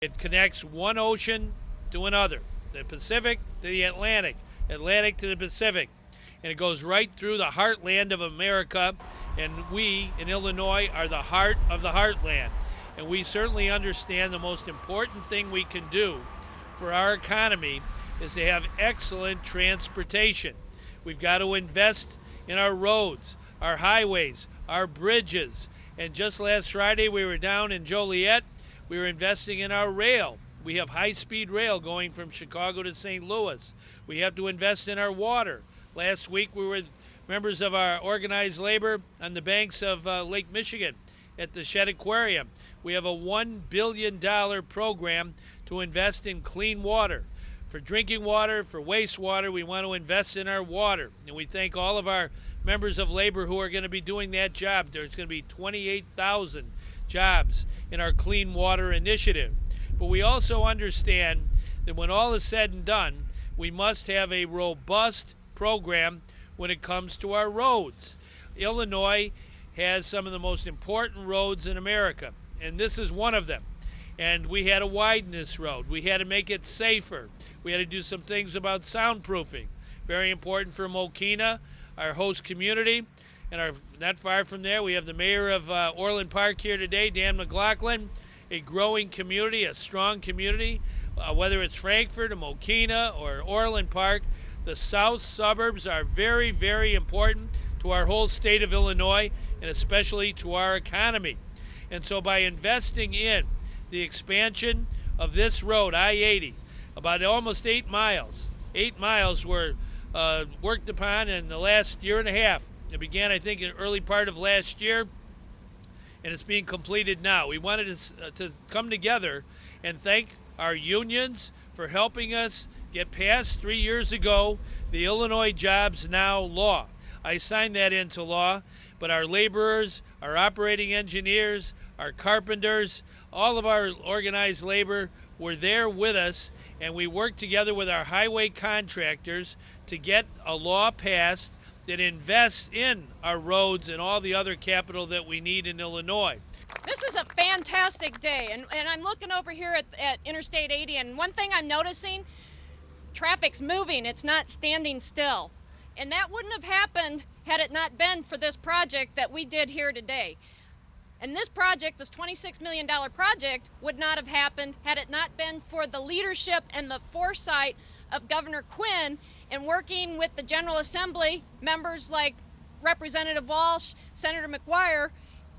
It connects one ocean to another, the Pacific to the Atlantic, Atlantic to the Pacific. And it goes right through the heartland of America. And we in Illinois are the heart of the heartland. And we certainly understand the most important thing we can do for our economy is to have excellent transportation. We've got to invest in our roads, our highways, our bridges. And just last Friday we were down in Joliet. We were investing in our rail. We have high-speed rail going from Chicago to St. Louis. We have to invest in our water. Last week we were members of our organized labor on the banks of Lake Michigan at the Shedd Aquarium. We have a $1 billion program to invest in clean water. For drinking water, for wastewater, we want to invest in our water. And we thank all of our members of labor who are going to be doing that job. There's going to be 28,000 jobs in our Clean Water Initiative. But we also understand that when all is said and done, we must have a robust program when it comes to our roads. Illinois has some of the most important roads in America, and this is one of them. And we had to widen this road. We had to make it safer. We had to do some things about soundproofing. Very important for MOKENA, our host community. And not far from there, we have the mayor of Orland Park here today, Dan McLaughlin. A growing community, a strong community, whether it's Frankfort or MOKENA or Orland Park. The south suburbs are very, very important to our whole state of Illinois and especially to our economy. And so by investing in the expansion of this road, I-80, about almost 8 miles. 8 miles were worked upon in the last year and a half. It began, I think, in the early part of last year, and it's being completed now. We wanted to come together and thank our unions for helping us get passed 3 years ago the Illinois Jobs Now law. I signed that into law, but our laborers, our operating engineers, our carpenters, all of our organized labor were there with us, and we worked together with our highway contractors to get a law passed that invests in our roads and all the other capital that we need in Illinois. This is a fantastic day, and I'm looking over here at Interstate 80, and one thing I'm noticing, traffic's moving, it's not standing still. And that wouldn't have happened had it not been for this project that we did here today. And this project, this $26 million project, would not have happened had it not been for the leadership and the foresight of Governor Quinn in working with the General Assembly, members like Representative Walsh, Senator McGuire,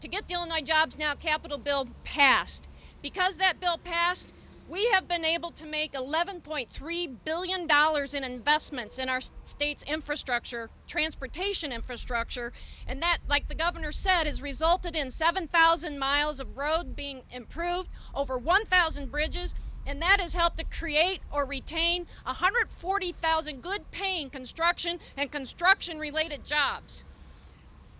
to get the Illinois Jobs Now capital bill passed. Because that bill passed, we have been able to make $11.3 billion in investments in our state's infrastructure, transportation infrastructure, and that, like the governor said, has resulted in 7,000 miles of road being improved, over 1,000 bridges, and that has helped to create or retain 140,000 good-paying construction and construction-related jobs.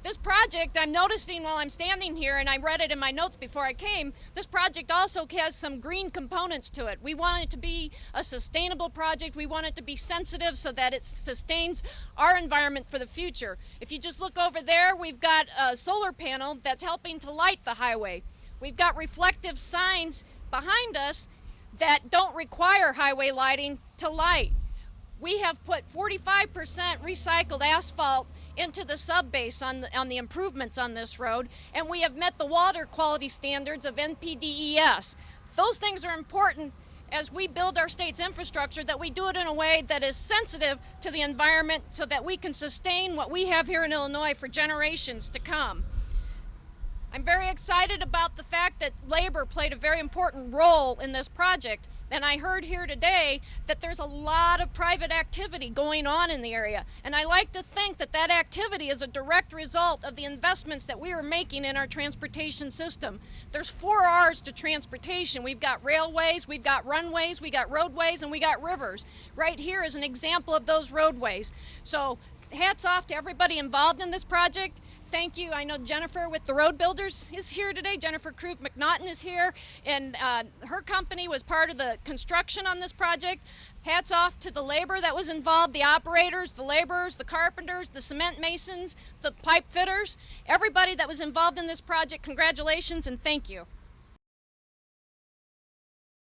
This project, I'm noticing while I'm standing here, and I read it in my notes before I came, this project also has some green components to it. We want it to be a sustainable project. We want it to be sensitive so that it sustains our environment for the future. If you just look over there, we've got a solar panel that's helping to light the highway. We've got reflective signs behind us that don't require highway lighting to light. We have put 45% recycled asphalt into the subbase on the improvements on this road, and we have met the water quality standards of NPDES. Those things are important as we build our state's infrastructure, that we do it in a way that is sensitive to the environment so that we can sustain what we have here in Illinois for generations to come. I'm very excited about the fact that labor played a very important role in this project, and I heard here today that there's a lot of private activity going on in the area, and I like to think that that activity is a direct result of the investments that we are making in our transportation system. There's 4 R's to transportation. We've got railways, we've got runways, we got roadways, and we got rivers. Right here is an example of those roadways. So hats off to everybody involved in this project. Thank you. I know Jennifer with the Road Builders is here today. Jennifer Krug McNaughton is here, and her company was part of the construction on this project. Hats off to the labor that was involved, the operators, the laborers, the carpenters, the cement masons, the pipe fitters, everybody that was involved in this project. Congratulations and thank you.